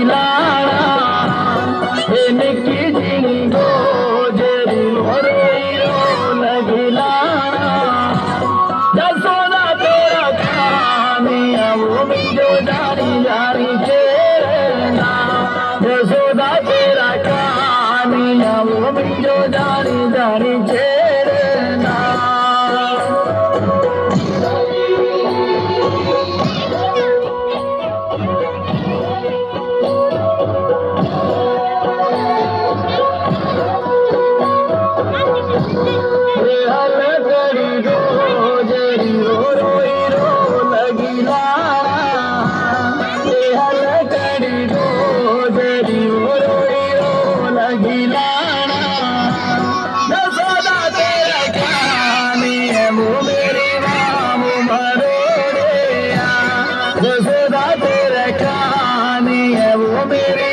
लाड़ा निकी ginkgo Jerry रो लगी लाड़ा जसोदा तेरा कहानिया वो मिंजो जारी जारी चेरना जसोदा तेरा कहानिया वो मिंजो जारी जारी चेरना जसोदा तेरा कहानी है वो मेरी